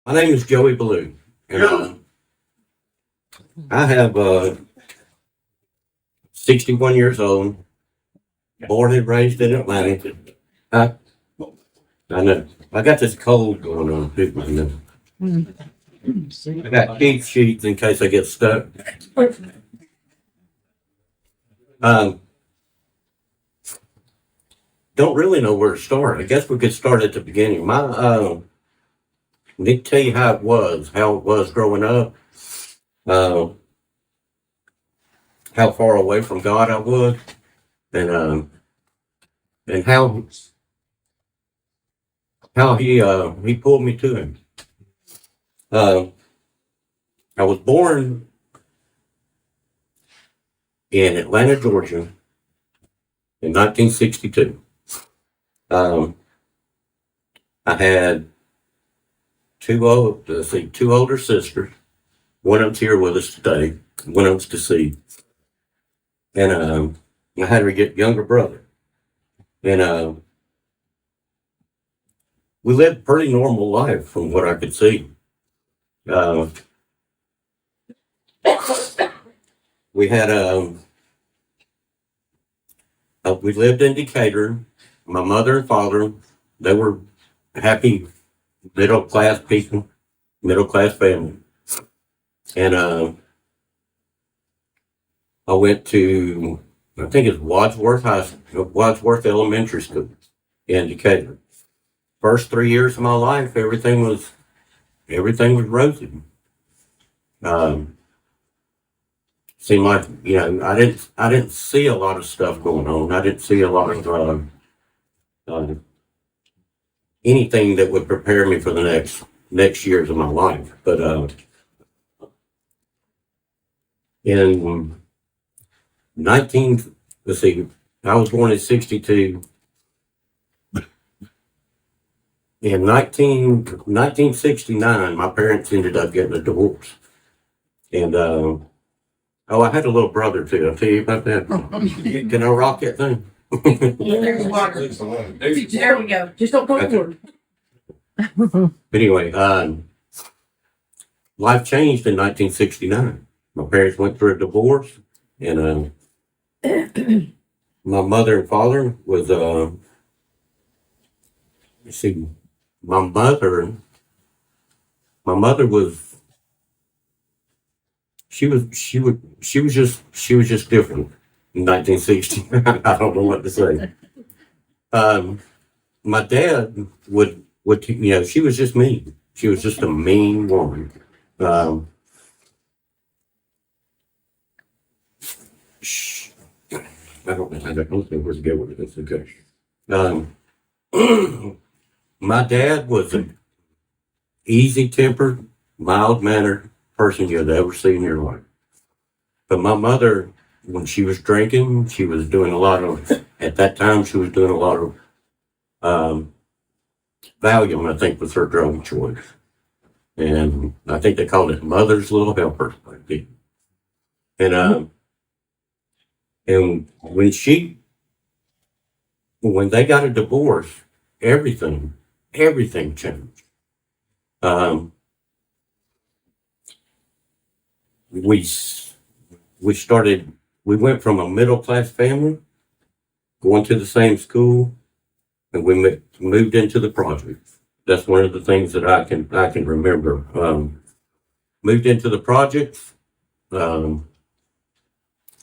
My name is Joey Bellew, and I have 61 years old, born and raised in Atlanta. I, I know. I got this cold going on too, man. I got cheat sheets in case I get stuck. Um, don't really know where to start. I guess we could start at the beginning. Let me tell you how it was growing up, uh, how far away from God I was, and and how he pulled me to Him. Uh, I was born in Atlanta, Georgia, in 1962. Um, I had two older sisters. One of them's here with us today. One of them's deceased, and I had a younger brother, and we lived a pretty normal life from what I could see. Uh, we had we lived in Decatur. My mother and father, they were happy middle class people, middle class family, and I went to, I think it's Wadsworth Elementary School in Decatur. First 3 years of my life, everything was rosy. Um, Seemed like, I didn't see a lot of stuff going on. I didn't see a lot of uh, anything that would prepare me for the next years of my life. But in 19, let's see, I was born in 62. In 1969, my parents ended up getting a divorce. And, I had a little brother too. I'll tell you about that. Can I rock that thing? There we go. Just don't go forward. Anyway, life changed in 1969. My parents went through a divorce, and my mother and father was, let's see, my mother was, she was just different in 1960. I don't know what to say. My dad she was just mean. She was just a mean woman. Um, sh- I don't know where to go with this. Okay. Um, my dad was an easy tempered, mild mannered person you'd ever seen in your life. But my mother, when she was drinking, she was doing a lot of, at that time, she was doing a lot of Valium, I think, was her drug choice. And I think they called it Mother's Little Helper. And and when they got a divorce, everything changed. Um, we we started we went from a middle class family going to the same school, and we moved into the projects. That's one of the things that I can remember. Moved into the projects. Um,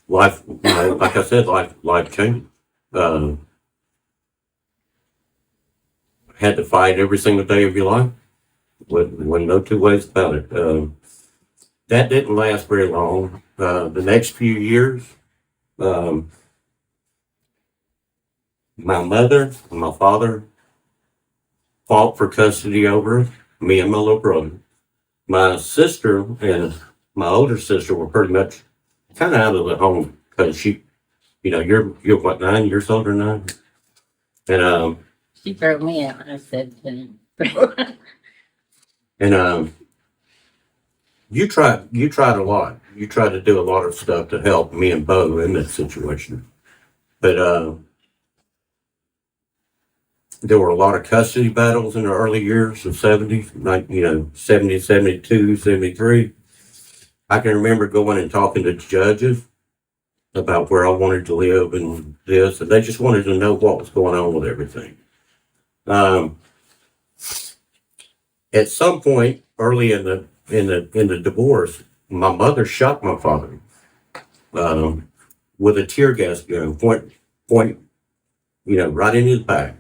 Life, like I said, life changed. Um, had to fight every single day of your life. Wasn't no two ways about it. That didn't last very long. The next few years, um, my mother and my father fought for custody over us, me and my little brother. My sister and my older sister were pretty much kind of out of the home because you're what, 9 years older than I, and She threw me out. I said, and you tried a lot. You tried to do a lot of stuff to help me and Bo in that situation. But there were a lot of custody battles in the early years of 70s, like, 70, 72, 73. I can remember going and talking to judges about where I wanted to live and this, and they just wanted to know what was going on with everything. Um, at some point early in the divorce, my mother shot my father with a tear gas gun, point, right in his back.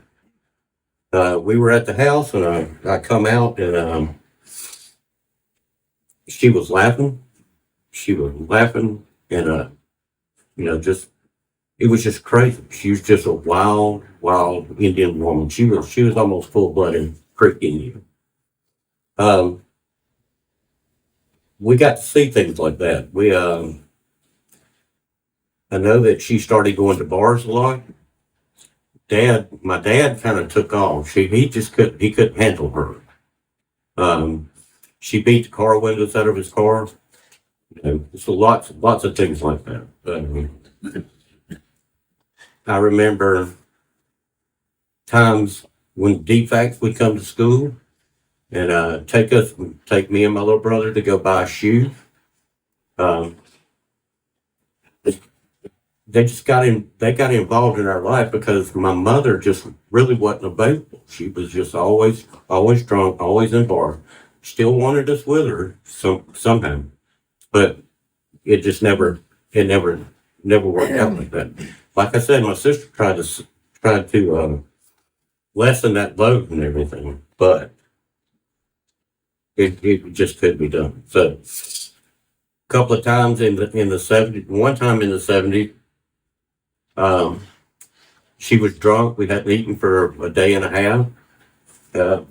We were at the house, and I come out, and she was laughing. She was laughing, and just it was just crazy. She was just a wild, wild Indian woman. She was almost full blooded Creek Indian. We got to see things like that. I know that she started going to bars a lot. My dad kind of took off. He couldn't handle her. She beat the car windows out of his car. So lots of things like that. I remember times when defects would come to school and take me and my little brother to go buy shoes. Um, they got involved in our life because my mother just really wasn't available. She was just always drunk, always in bar. Still wanted us with her somehow, but it just never worked out like that. Like I said, my sister tried to lessen that load and everything, but it just couldn't be done. So a couple of times in the 70s, one time in the 70s, she was drunk. We hadn't eaten for a day and a half.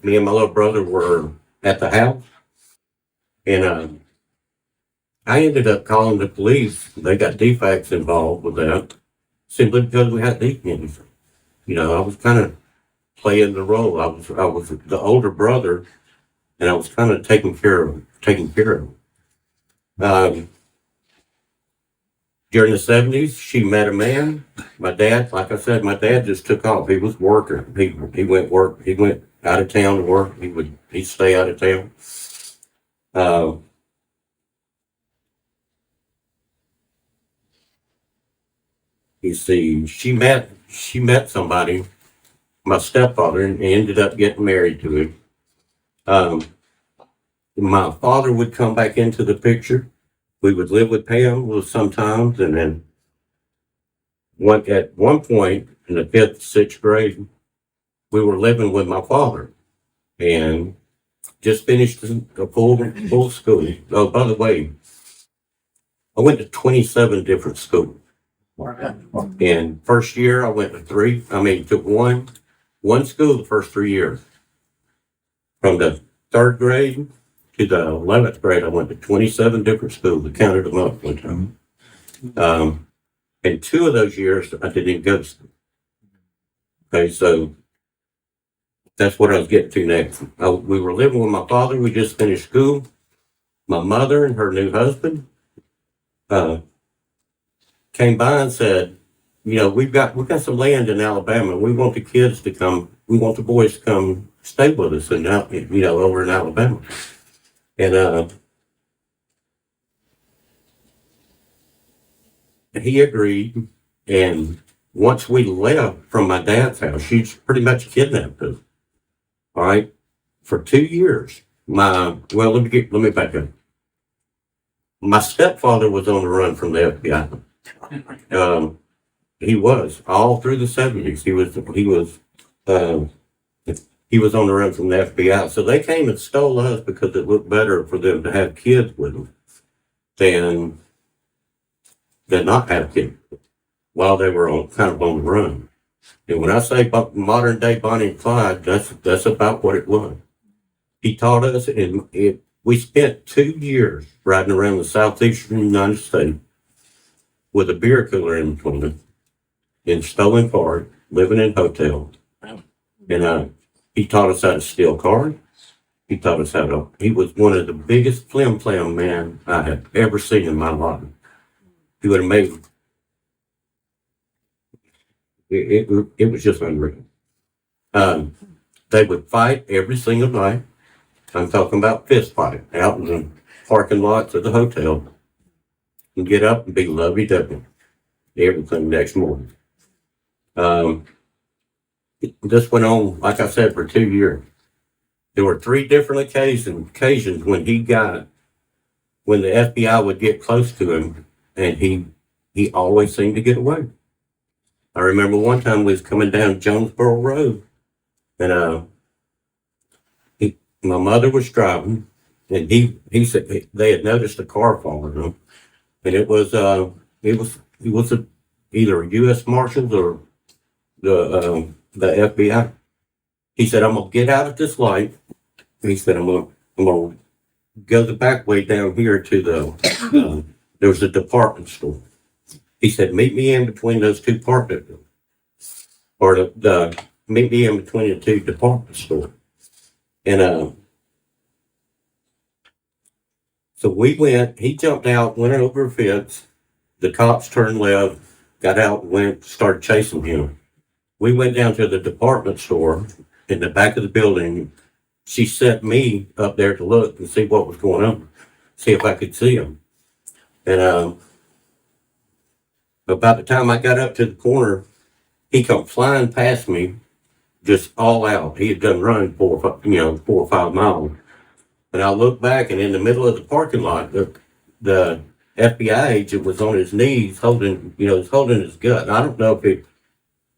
Me and my little brother were at the house, and I ended up calling the police. They got defects involved with that simply because we hadn't eaten anything. I was kind of playing the role. I was the older brother, and I was kind of taking care of him. During the 70s, she met a man. My dad, like I said, my dad just took off. He was working. He went work. He went out of town to work. He'd stay out of town. You see, she met somebody, my stepfather, and ended up getting married to him. Um, my father would come back into the picture. We would live with Pam sometimes, and then at one point in the 5th, 6th grade, we were living with my father, and just finished a full school. Oh, by the way, I went to 27 different schools. And first year I went to one school the first 3 years. From the 3rd grade to the 11th grade, I went to 27 different schools. I counted them up one time. And 2 of those years I didn't go to school. Okay, so that's what I was getting to next. We were living with my father. We just finished school. My mother and her new husband came by and said, we've got some land in Alabama. We want the boys to come stay with us and over in Alabama. And he agreed. And once we left from my dad's house, she pretty much kidnapped us. All right, for 2 years. Let me back up. My stepfather was on the run from the FBI. He was all through the 70s. He was on the run from the FBI. So they came and stole us because it looked better for them to have kids with them than not have kids while they were kind of on the run. And when I say modern day Bonnie and Clyde, that's about what it was. He taught us, and we spent 2 years riding around the southeastern United States with a beer cooler in between us, in stolen cars, living in hotels. And he taught us how to steal cars. He taught us he was one of the biggest flim-flam men I have ever seen in my life. He would have made, it was just unreal. They would fight every single night. I'm talking about fist fight out in the parking lots of the hotel and get up and be lovey-dovey everything next morning. Um, this went on, like I said, for 2 years. There were 3 different occasions when when the FBI would get close to him, and he always seemed to get away. I remember one time we was coming down Jonesboro Road, and my mother was driving, and he said they had noticed a car following them, and it was either U.S. Marshals or the FBI. He said, "I'm gonna get out at this light." He said, I'm gonna go the back way down here to there was a department store." He said, "Meet me in between those 2 department, or meet me in between the 2 department stores." And so we went. He jumped out, went over a fence. The cops turned left, got out, went, started chasing him. We went down to the department store in the back of the building. She set me up there to look and see what was going on, see if I could see him. And about the time I got up to the corner, he come flying past me, just all out. He had done run 4 or 5 miles. And I looked back, and in the middle of the parking lot, the FBI agent was on his knees holding his gut. And I don't know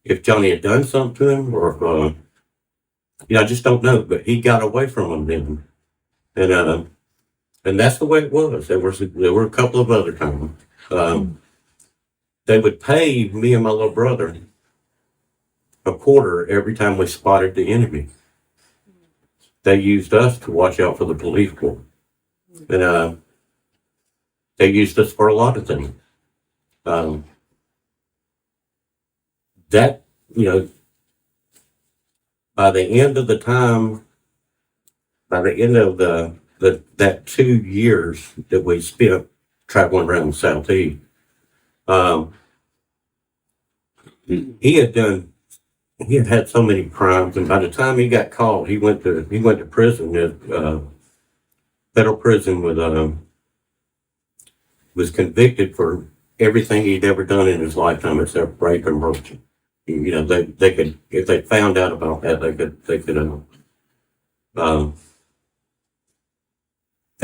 if Johnny had done something to him, or if, I just don't know. But he got away from him then. And that's the way it was. There were a couple of other times. They would pay me and my little brother a quarter every time we spotted the enemy. They used us to watch out for the police force. And they used us for a lot of things. That, by the end of that 2 years that we spent traveling around the Southeast, he had had so many crimes, and by the time he got caught, he went to prison. Federal prison was convicted for everything he'd ever done in his lifetime except rape and murder. They could, if they found out about that, they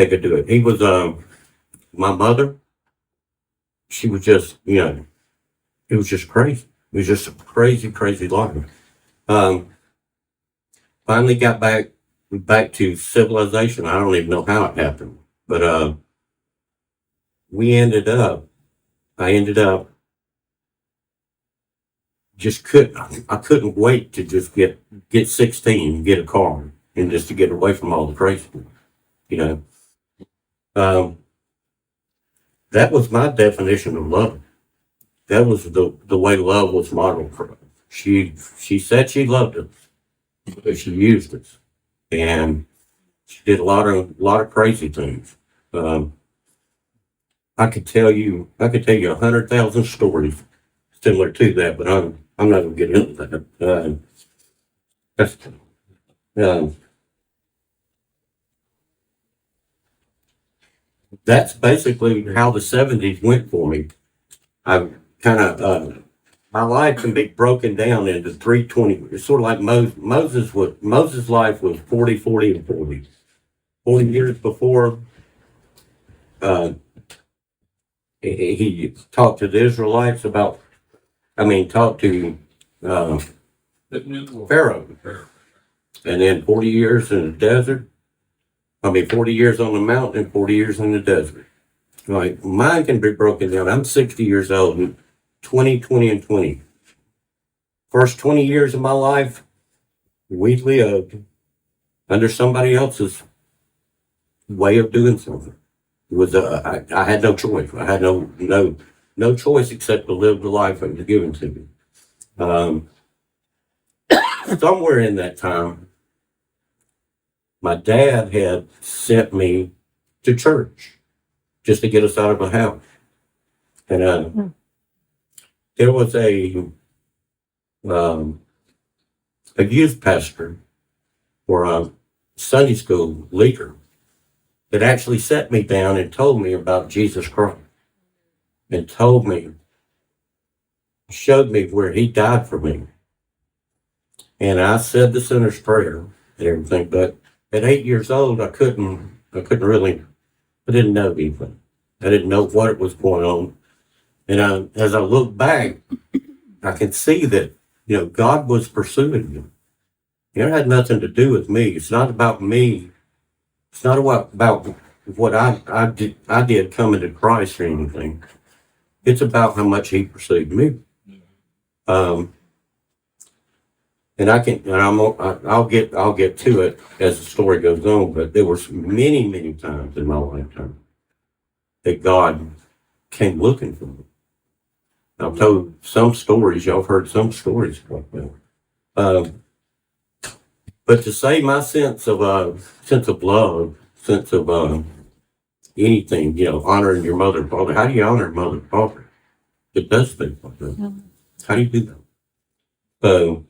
could do it. He was my mother. She was just it was just crazy. It was just a crazy life. Finally got back to civilization. I don't even know how it happened, but I ended up just I couldn't wait to just get 16 and get a car and just to get away from all the crazy, that was my definition of love. That was the way love was modeled for us. She said she loved us, but she used us, and she did a lot of crazy things. I could tell you 100,000 stories similar to that, but I'm not gonna get into that. That's that's basically how the '70s went for me. I kind of my life can be broken down into 320. It's sort of like Moses' life was 40, 40, and 40. 40 years before he talked to the Israelites talked to Pharaoh. And then 40 years in the desert. 40 years on the mountain and 40 years in the desert. Like, mine can be broken down. I'm 60 years old, and 20, 20, and 20. First 20 years of my life, we lived under somebody else's way of doing something. It was I had no choice. I had no choice except to live the life that was given to me. Somewhere in that time, my dad had sent me to church just to get us out of the house. And there was a youth pastor or a Sunday school leader that actually sat me down and told me about Jesus Christ and showed me where he died for me. And I said the sinner's prayer and everything, but at 8 years old, I couldn't really, I didn't know anything. I didn't know what was going on. And as I look back, I can see that, God was pursuing me. It had nothing to do with me. It's not about me. It's not about what I did coming to Christ or anything. It's about how much he pursued me. And I'll get to it as the story goes on, but there was many, many times in my lifetime that God came looking for me. I've told some stories, y'all have heard some stories about that. But to say my sense of love, sense of anything, honoring your mother and father, how do you honor mother and father? It does things like that. How do you do that?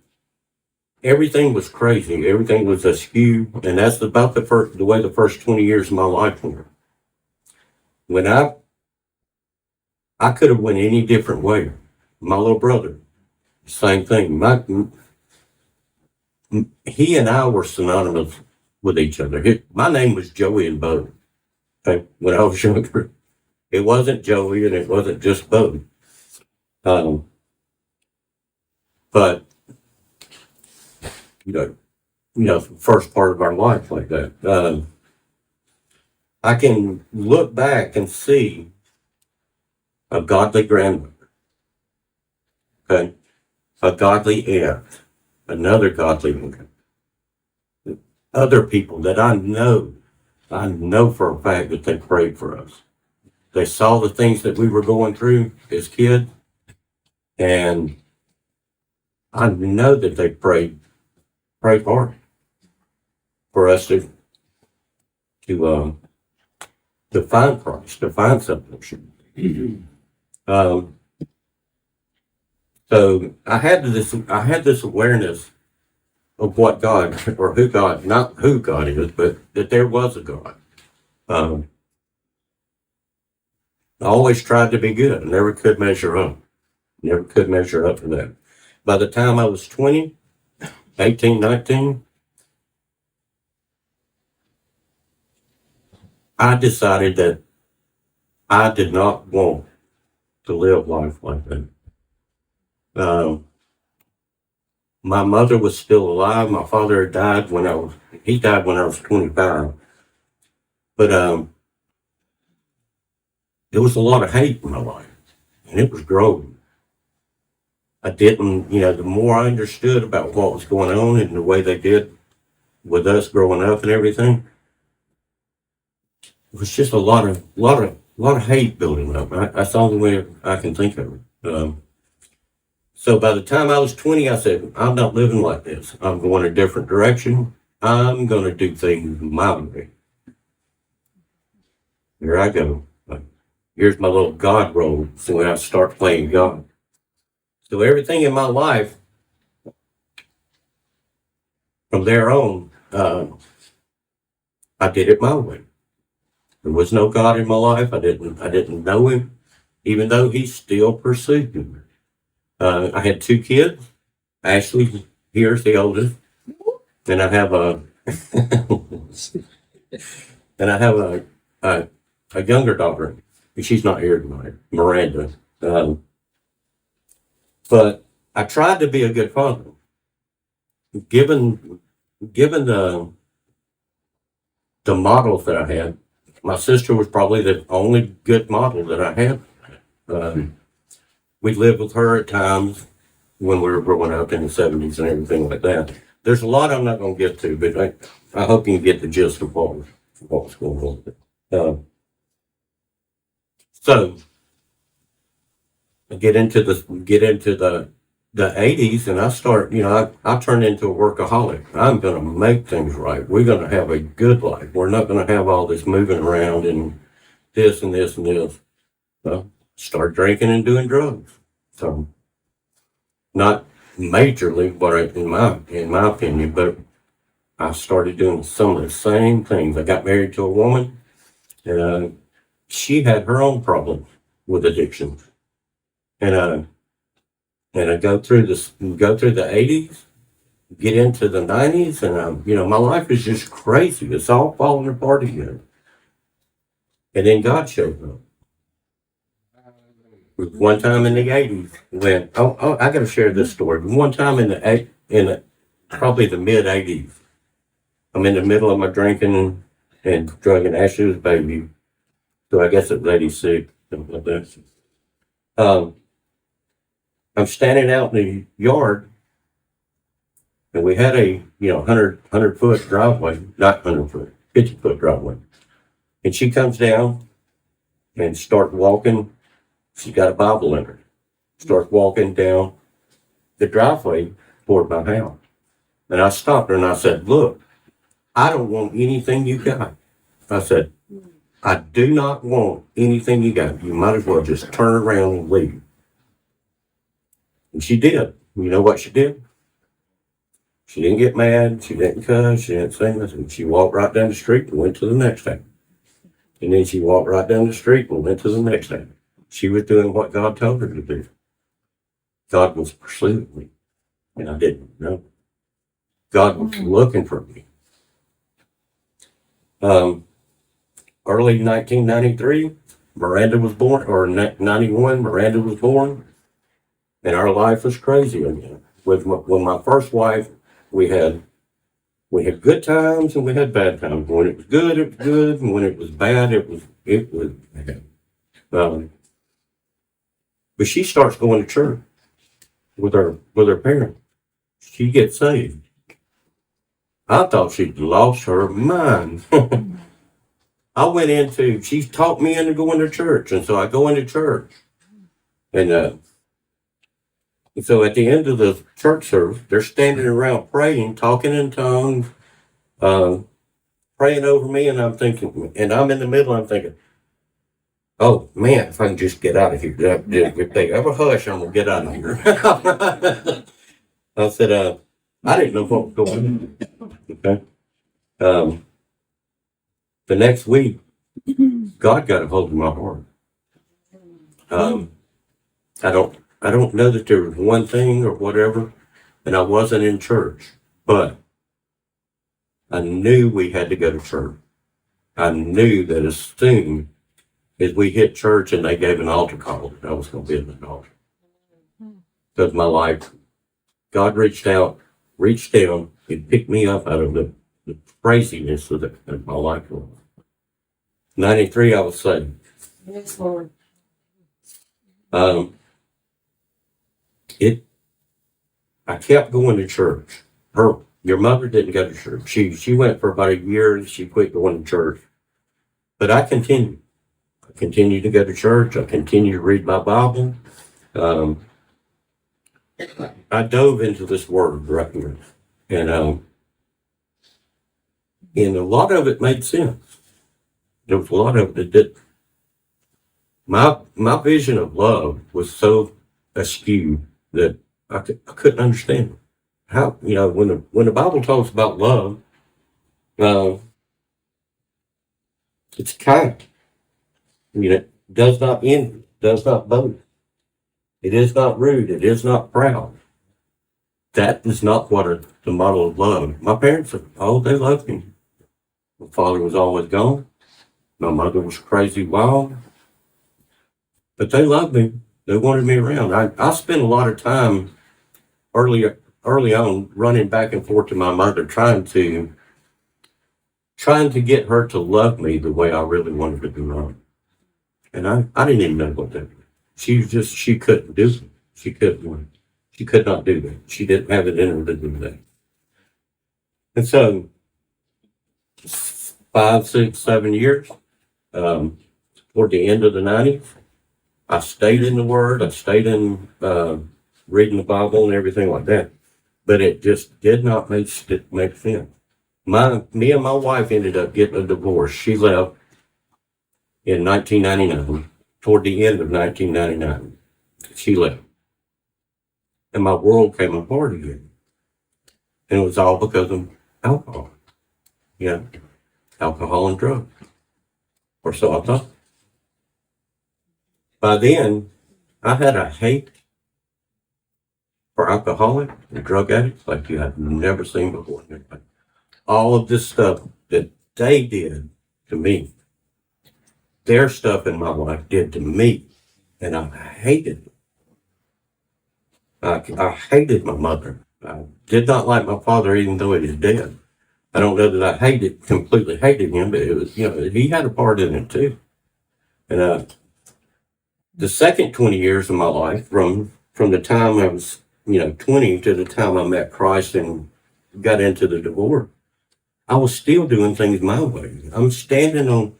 Everything was crazy. Everything was askew, and that's about the way the first 20 years of my life went. When I could have went any different way. My little brother, same thing. He and I were synonymous with each other. My name was Joey Bellew. Okay, when I was younger, it wasn't Joey and it wasn't just Bo. But first part of our life like that. I can look back and see a godly grandmother, okay, a godly aunt, another godly woman, other people that I know for a fact that they prayed for us. They saw the things that we were going through as kids, and I know that they prayed hard for us to find Christ, to find something. So I had this awareness of what God, or who God, not who God is, but that there was a God. I always tried to be good. I never could measure up. Never could measure up to that. By the time I was 20, 18, 19, I decided that I did not want to live life like that. My mother was still alive. My father died when I was 25. But there was a lot of hate in my life, and it was growing. I didn't, the more I understood about what was going on and the way they did with us growing up and everything, it was just a lot of hate building up. That's the only way I can think of it. So by the time I was 20, I said, I'm not living like this. I'm going a different direction. I'm going to do things my way. Here I go. Here's my little God role. So when I start playing God. So everything in my life, from there on, I did it my way. There was no God in my life. I didn't know him, even though he still pursued me. I had 2 kids. Ashley, here's the oldest. Then I have a younger daughter. She's not here tonight, Miranda. But I tried to be a good father. Given the models that I had, my sister was probably the only good model that I had. We lived with her at times when we were growing up in the 70s and everything like that. There's a lot I'm not going to get to, but I hope you can get the gist of what was going on. So I get into the 80s, and I start, I turn into a workaholic. I'm going to make things right. We're going to have a good life. We're not going to have all this moving around and this and this and this. Well, start drinking and doing drugs. So not majorly, in my opinion, but I started doing some of the same things. I got married to a woman, and she had her own problems with addiction, and I go through the 80s, get into the 90s, and my life is just crazy. It's all falling apart again. And then God showed up. One time in the 80s, when I got to share this story. One time probably the mid 80s, I'm in the middle of my drinking and drug and ashes baby. So I guess it was 86, something like that. I'm standing out in the yard, and we had a 100-foot driveway, not 100-foot, 50-foot driveway. And she comes down and starts walking. She's got a Bible in her. Starts walking down the driveway toward my house. And I stopped her and I said, "Look, I don't want anything you got." I said, "I do not want anything you got. You might as well just turn around and leave." And she did. You know what she did? She didn't get mad. She didn't cuss. She didn't say nothing. She walked right down the street and went to the next house. And then she walked right down the street and went to the next house. She was doing what God told her to do. God was pursuing me, and I didn't know. God was looking for me. Early 1993, Miranda was born, or 91, Miranda was born, and our life was crazy again. With my first wife, we had good times and we had bad times. When it was good, it was good, and when it was bad, it was bad. But she starts going to church with her parents. She gets saved. I thought she'd lost her mind. She talked me into going to church, and so I go into church. And so at the end of the church service, they're standing around praying, talking in tongues, praying over me, and I'm in the middle, I'm thinking, "Oh man, if I can just get out of here. If they ever hush, I'm gonna get out of here." I said, I didn't know what was going on. Okay. The next week, God got a hold of my heart. I don't know that there was one thing or whatever, and I wasn't in church, but I knew we had to go to church. I knew that as soon as we hit church and they gave an altar call, that I was going to be at the altar. Because my life, God reached down, and picked me up out of the craziness that my life was. 93, I was saved. Yes, Lord. I kept going to church. Your mother didn't go to church. She went for about a year and she quit going to church. But I continued. I continued to go to church. I continued to read my Bible. I dove into this word right here. And a lot of it made sense. There was a lot of it that didn't. My vision of love was so askew that I couldn't understand it. How, when the Bible talks about love, it's kind. It does not envy, does not boast. It is not rude. It is not proud. That is not what the model of love. My parents, they loved me. My father was always gone. My mother was crazy wild. But they loved me. They wanted me around. I spent a lot of time early on running back and forth to my mother, trying to get her to love me the way I really wanted to be loved. And I didn't even know what that was. She couldn't do it. She could not do that. She didn't have it in her to do that. And so 5, 6, 7 years, toward the end of the 90s, I stayed in the Word. I stayed in reading the Bible and everything like that. But it just did not make sense. Me and my wife ended up getting a divorce. She left in 1999, toward the end of 1999. She left. and my world came apart again. And it was all because of alcohol. Yeah, alcohol and drugs. Or so I thought. By then, I had a hate for alcoholics and drug addicts like you have never seen before. All of this stuff that they did to me, their stuff in my life did to me, and I hated it. I hated my mother. I did not like my father, even though he is dead. I don't know that I completely hated him, but it was, he had a part in it too. And the second 20 years of my life, from the time I was, 20 to the time I met Christ and got into the divorce, I was still doing things my way. I'm standing on,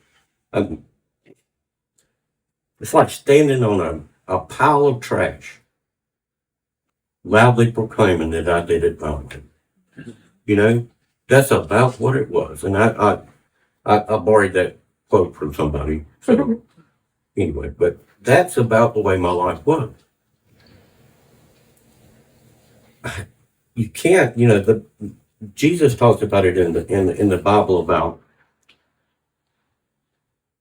it's like standing on a pile of trash, loudly proclaiming that I did it my way. That's about what it was. And I borrowed that quote from somebody. So anyway, but that's about the way my life was. You can't, Jesus talks about it in the Bible about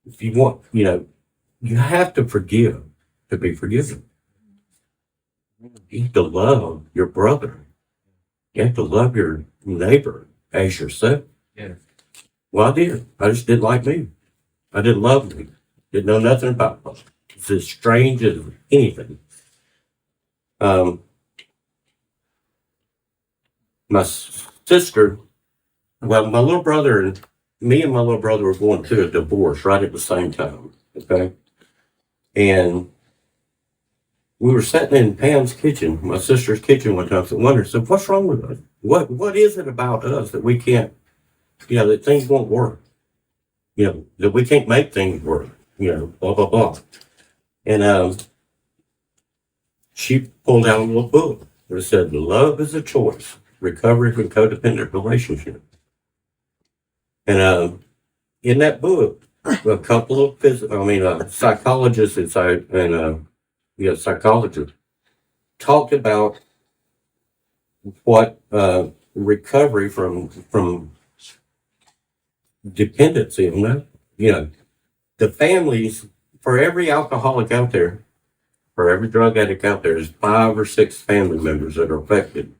if you want, you have to forgive to be forgiven. You have to love your brother. You have to love your neighbor as yourself. Yeah. Well, I did. I just didn't like me. I didn't love me. Didn't know nothing about me. It's as strange as anything. My sister, well, my little brother and me and my little brother were going through a divorce right at the same time. Okay. And we were sitting in Pam's kitchen, my sister's kitchen one time, and wondered, so what's wrong with us? What is it about us that we can't, that things won't work? That we can't make things work, blah, blah, blah. And she pulled out a little book that said, Love is a Choice, Recovery from Codependent Relationship. And in that book, a couple of psychologists and psychologists talked about what recovery from dependency on that. The families, for every alcoholic out there, for every drug addict out there, there's 5 or 6 family members that are affected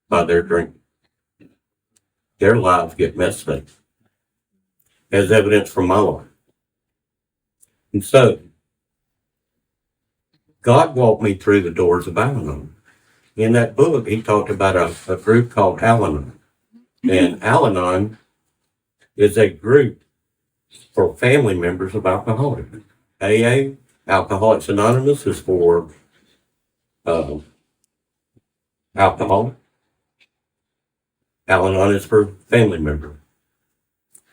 by their drink. Their lives get messed up, as evidence from my life. And so, God walked me through the doors of Al-Anon. In that book, he talked about a group called Al-Anon. And Al-Anon is a group for family members of alcoholics. AA, Alcoholics Anonymous, is for alcoholics. Al-Anon is for family members.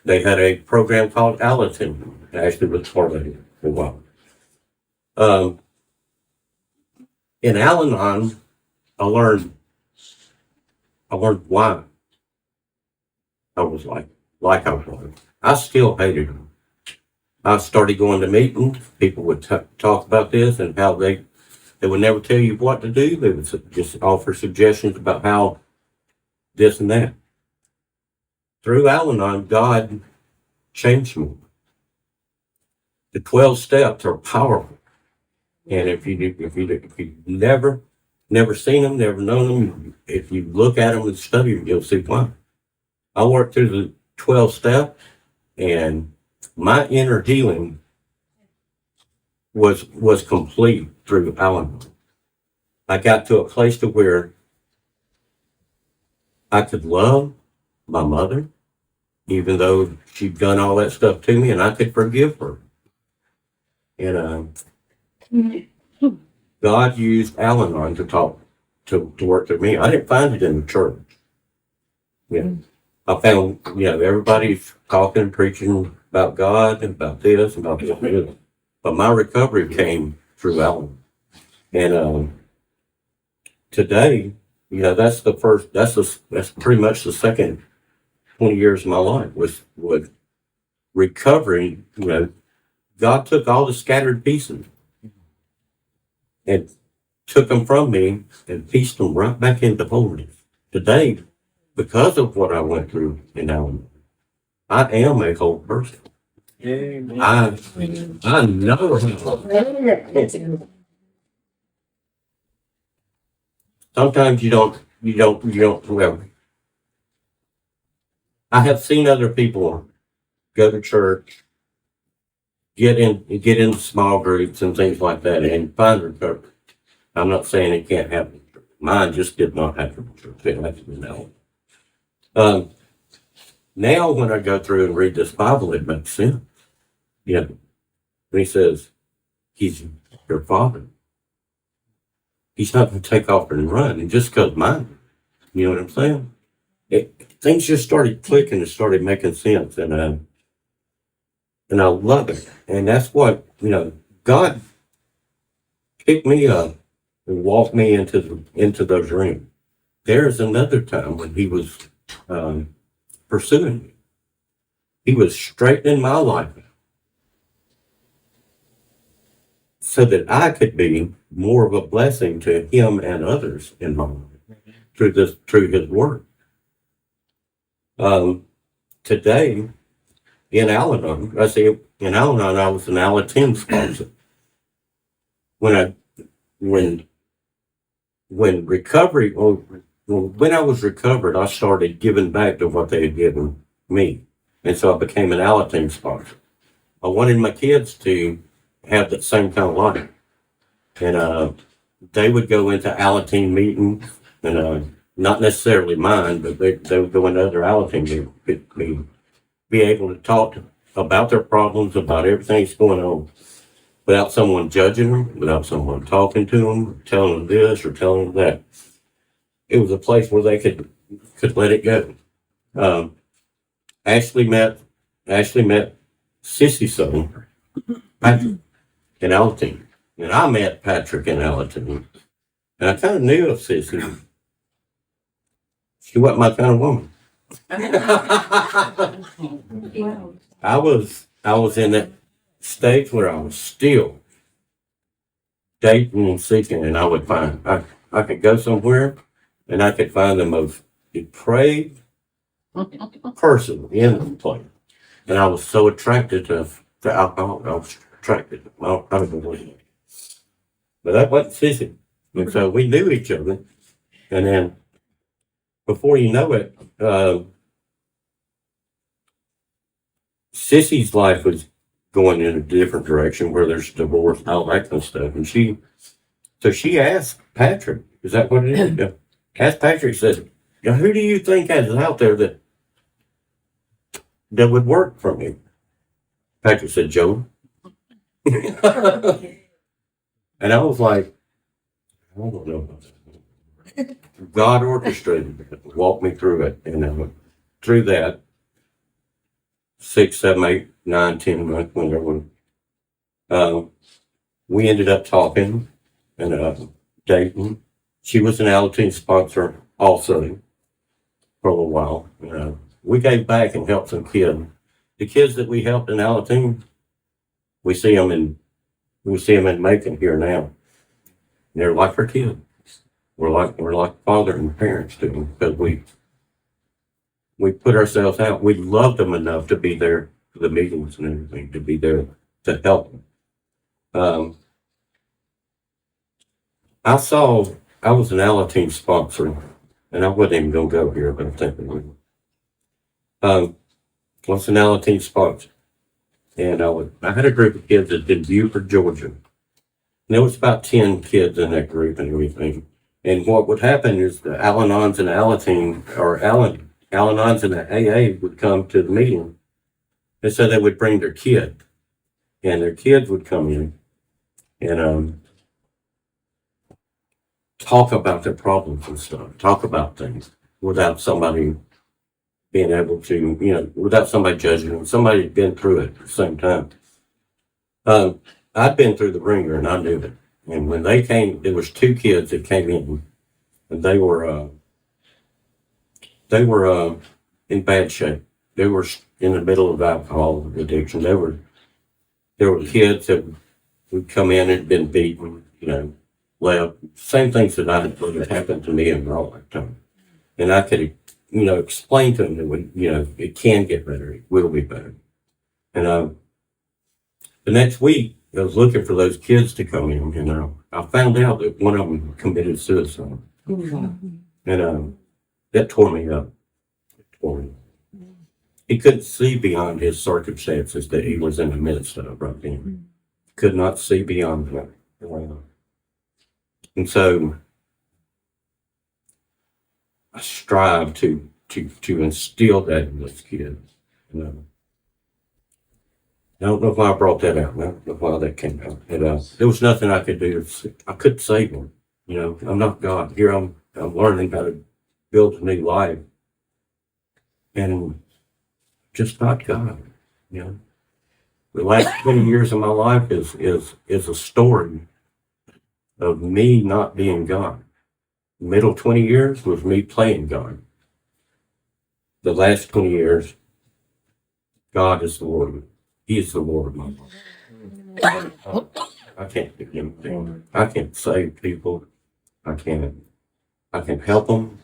They had a program called Alatin. I actually was part of it for a while. In Al-Anon, I learned why I was like I was. I still hated them. I started going to meetings. People would talk about this and how they would never tell you what to do. They would just offer suggestions about how this and that. Through Al-Anon, God changed me. The 12 steps are powerful. And if you never seen them, never known them, if you look at them and study them, you'll see why. I worked through the 12 steps, and my inner healing was complete through Al-Anon. I got to a place to where I could love my mother, even though she'd done all that stuff to me, and I could forgive her. And God used Al-Anon to work through me. I didn't find it in the church. Yeah. I found, everybody's talking and preaching about God and about this and about this. But my recovery came through Al-Anon. And today, that's pretty much the second 20 years of my life was recovering. God took all the scattered pieces and took them from me and pieced them right back into holiness. Today, because of what I went through in Alabama, I am a whole person. I know. Sometimes you don't, well, I have seen other people go to church, get into small groups and things like that and find recovery. I'm not saying it can't happen. Mine just did not happen. It happened now. Now when I go through and read this Bible, it makes sense. You know, when he says, he's your father. He's not going to take off and run and just because mine. You know what I'm saying? Things just started clicking and started making sense. And I love it. And that's what, God picked me up and walked me into those rooms. There's another time when he was pursuing me. He was straightening my life out so that I could be more of a blessing to him and others in my life through his word. Today in Al-Anon, I was an Al-Anon sponsor. When I was recovered, I started giving back to what they had given me. And so I became an Al-Anon sponsor. I wanted my kids to have that same kind of life. And they would go into Al-Anon meetings, and not necessarily mine, but they would go into other Al-Anon meetings, be able to talk about their problems, about everything that's going on, without someone judging them, without someone talking to them, telling them this or telling them that. It was a place where they could let it go. Ashley met Sissy's son, Patrick, in Alateen. And I met Patrick in Alateen. And I kind of knew of Sissy. She wasn't my kind of woman. I was in that stage where I was still dating and seeking, and I would find I could go somewhere and I could find the most depraved person in the place. And I was so attracted to alcohol. I was attracted. I don't know what it is. But that wasn't Sissy. And so we knew each other. And then before you know it, Sissy's life was going in a different direction where there's divorce and all that kind of stuff. And she asked Patrick, is that what it is? Yeah. Asked Patrick, said, who do you think is out there that would work for me? Patrick said, Joe. And I was like, I don't know about that. God orchestrated it, walked me through it. And through that, 6, 7, 8, 9, 10 months, whenever, we ended up talking and dating. She was an Alateen sponsor also for a little while. We gave back and helped some kids. The kids that we helped in Alateen, we see them in Macon here now. And they're like our kids. We're like father and parents to them because we put ourselves out. We loved them enough to be there for the meetings and everything, to be there to help them. I was an Alateen sponsor, and I wasn't even going to go here, but I'm thinking I was an Alateen sponsor. And I had a group of kids that did Buford, Georgia. And there was about 10 kids in that group and everything. And what would happen is the Al-Anons and Alateen, or Al-Anons and the AA would come to the meeting. And so they would bring their kid. And their kids would come in and talk about their problems and stuff, talk about things without somebody being able to, without somebody judging them. Somebody had been through it at the same time. I'd been through the ringer and I knew it. And when they came, there was 2 kids that came in, and they were in bad shape. They were in the middle of alcohol addiction. There were kids that would come in and had been beaten, left. Same things that I had happened to me in my lifetime. And I could, explain to them that, it can get better. It will be better. And the next week, I was looking for those kids to come in, and I found out that one of them committed suicide. And that tore me up. It tore me. He couldn't see beyond his circumstances that he was in the midst of right then. Could not see beyond that. And so I strive to instill that in those kids. I don't know why I brought that out. I don't know why that came out. There was nothing I could do. I couldn't save them. I'm not God. Here I'm learning how to build a new life. And just not God. The last 20 years of my life is a story of me not being God. The middle 20 years was me playing God. The last 20 years, God is the Lord. He is the Lord of my life. I can't do anything. I can't save people. I can help them.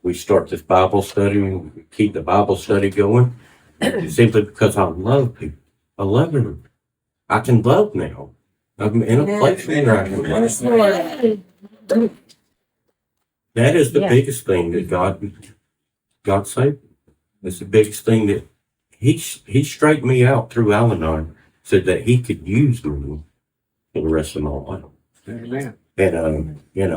We start this Bible study and we keep the Bible study going simply because I love people. I love them. I can love now. I'm in a place where I can love. That is the biggest thing that God saved me. That's the biggest thing that He straightened me out through Al-Anon so that He could use me for the rest of my life. Amen. And in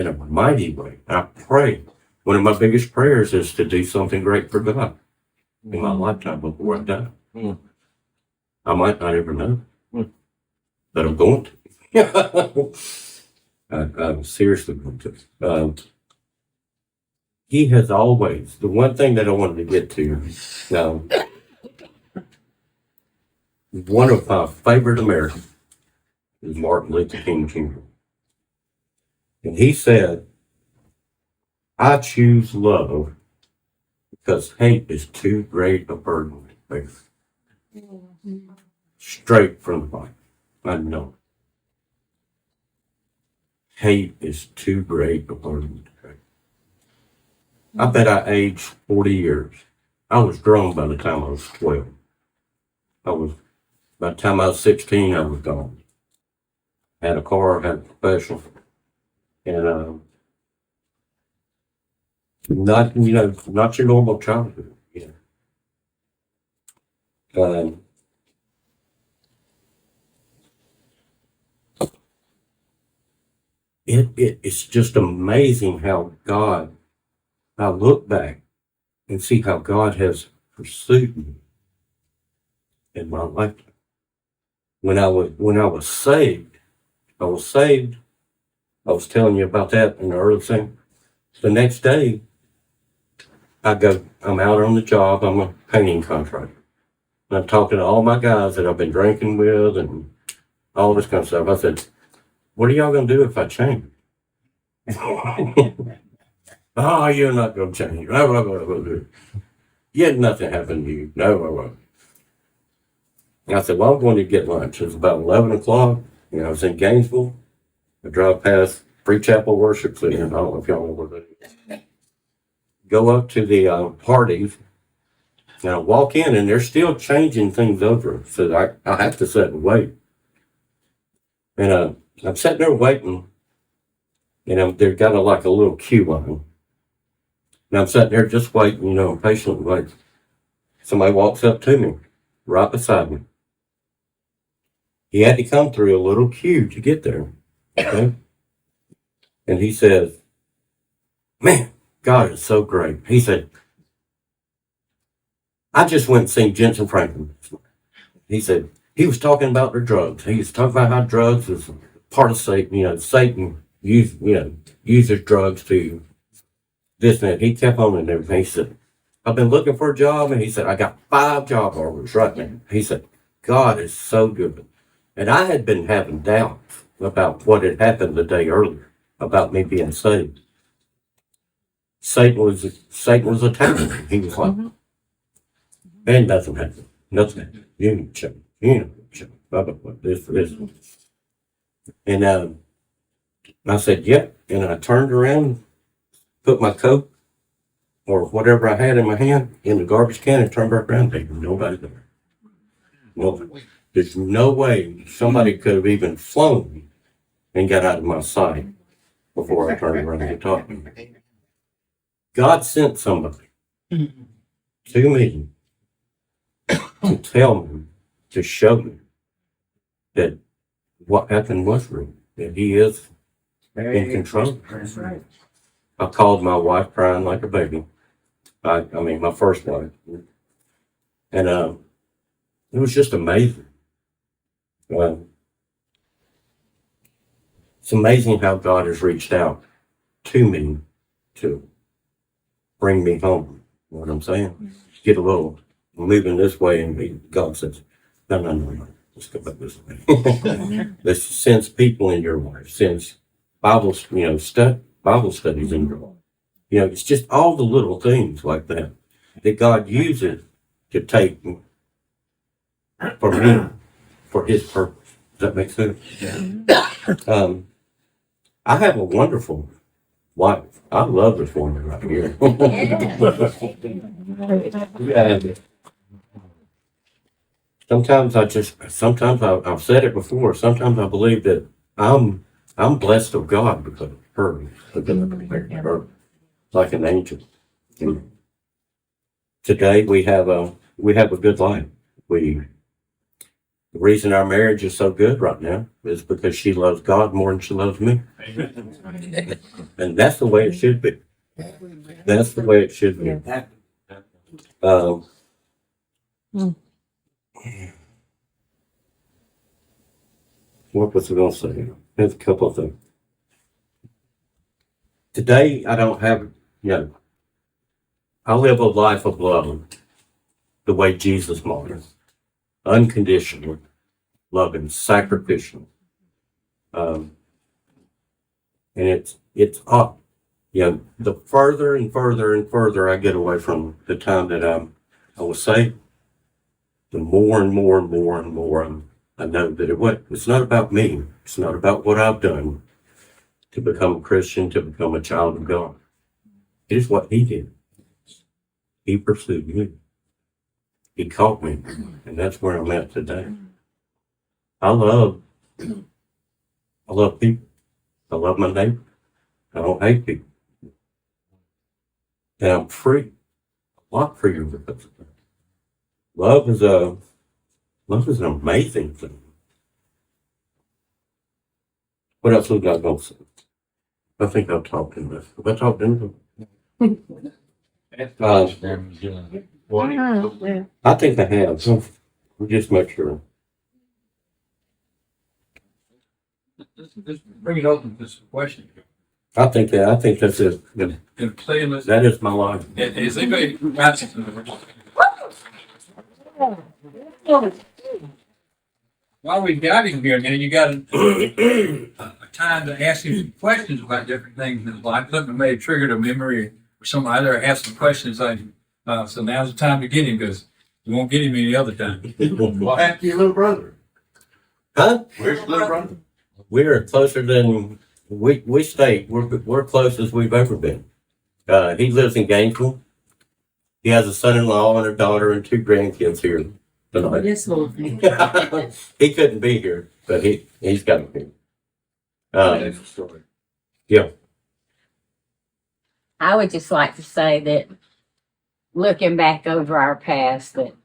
a mighty way. I pray. One of my biggest prayers is to do something great for God in my lifetime before I die. I might not ever know, but I'm going to. I'm seriously going to. He has always, the one thing that I wanted to get to, one of my favorite Americans is Martin Luther King Jr. And he said, I choose love because hate is too great a burden to bear. Straight from the Bible. I know. Hate is too great a burden to bear. I bet I aged 40 years. I was grown by the time I was 12. By the time I was 16, I was gone. Had a car, had a profession, and not your normal childhood. It's just amazing how God. I look back and see how God has pursued me in my lifetime. When I was saved, I was telling you about that in the early thing. The next day, I'm out on the job, I'm a painting contractor. And I'm talking to all my guys that I've been drinking with and all this kind of stuff. I said, what are y'all going to do if I change? Oh, you're not going to change. Yet nothing happened to you. No. I said, well, I'm going to get lunch. It was about 11 o'clock. I was in Gainesville. I drive past Free Chapel Worship Center. I don't know if y'all know where that is. Go up to the parties. And I walk in, and they're still changing things over. So I have to sit and wait. And I'm sitting there waiting. And they've got like a little queue line. And I'm sitting there just waiting, patiently waiting. Somebody walks up to me, right beside me. He had to come through a little queue to get there. Okay? And he says, man, God is so great. He said, I just went and seen Jensen Franklin. He said, he was talking about the drugs. He was talking about how drugs is part of Satan. Satan uses drugs to this and that. He kept on and everything. He said, I've been looking for a job. And he said, I got 5 job offers right now. He said, God is so good. And I had been having doubts about what had happened the day earlier, about me being saved. Satan was attacking me. He was like, and nothing happened. Nothing happened. You need to change. You need to change. Blah, blah, blah. This. And And I said, yep. And I turned around, put my coat or whatever I had in my hand in the garbage can and turned back around. There was nobody there. Nobody. There's no way somebody could have even flown and got out of my sight before I turned around and talked to me. God sent somebody to me to tell me, to show me that what happened was real, that He is in control. That's right. I called my wife crying like a baby. I mean, my first wife. And it was just amazing. It's amazing how God has reached out to me to bring me home. You know what I'm saying? Get a little moving this way, and God says, no. Let's go back this way. Let's sends people in your life, sends Bible studies in your life. You know, it's just all the little things like that God uses to take for me, for His purpose. Does that make sense? Yeah. I have a wonderful wife. I love this woman right here. And sometimes I've said it before. Sometimes I believe that I'm blessed of God because of her, because of her, like an angel. And today we have a good life. The reason our marriage is so good right now is because she loves God more than she loves me. And that's the way it should be. That's the way it should be. What was I going to say? There's a couple of things. Today, I don't have, I live a life of love the way Jesus modeled. Unconditional, loving, sacrificial. And it's up. The further and further and further I get away from the time that I was saved, the more and more and more and more I know that it's not about me. It's not about what I've done to become a Christian, to become a child of God. It is what He did. He pursued me. He caught me, and that's where I'm at today. I love people. I love my neighbor. I don't hate people. And I'm free. A lot freer because of that. Love is an amazing thing. What else was I going to say? I think I've talked enough. Have I talked enough? I think I have. So we'll just make sure. Let's bring it open to some questions. I think that's it. And play in this. That is my life. Is anybody got while we got him here, and you got a time to ask him some questions about different things in his life. Something may have triggered a memory or something. I there asked some questions like, so now's the time to get him because we won't get him any other time. What happened to your little brother? Huh? Where's your little brother? We are closer than we stay. We're close as we've ever been. He lives in Gainesville. He has a son-in-law and a daughter and 2 grandkids here tonight. This little thing. He couldn't be here, but he's got to be. That's the story. Yeah. I would just like to say that looking back over our past, that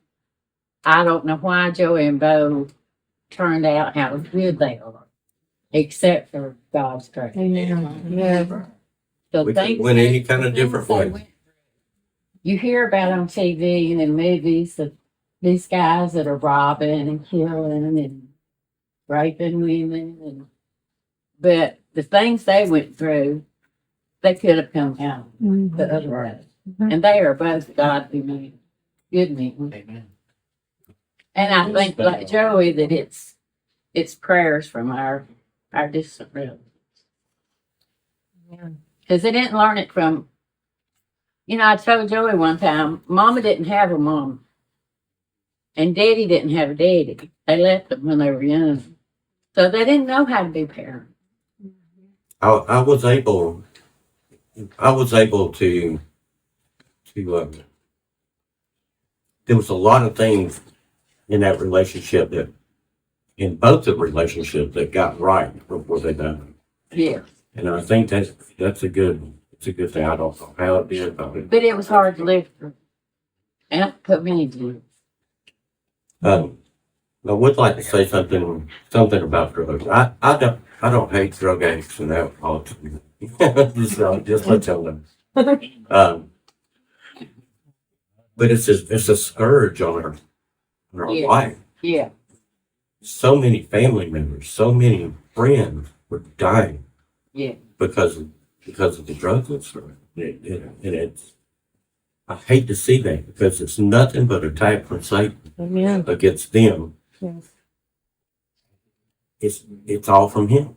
I don't know why Joey and Bo turned out how good they are, except for God's grace. Yeah. The We could things win any that- kind of different things they way. went through. You hear about on TV and in movies of these guys that are robbing and killing and raping women, but the things they went through, they could have come out the other way. And they are both godly men, good men. Amen. And I think, like Joey, that it's prayers from our distant relatives. Because they didn't learn it from, I told Joey one time, Mama didn't have a mom. And Daddy didn't have a daddy. They left them when they were young. So they didn't know how to be parents. I was able to there was a lot of things in that relationship that in both the relationships that got right before they done. Yeah, And I think that's a good thing. I don't know how it did, but but it was hard to live through. And I put many years. I would like to say something about drugs. I don't hate drug addicts and alcoholics. just let y'all know. But it's a scourge on our Yeah. life. Yeah, So many family members, so many friends were dying yeah, because of the drugs and stuff. And it's I hate to see that because it's nothing but attack from Satan Amen. against them. Yes. It's all from him.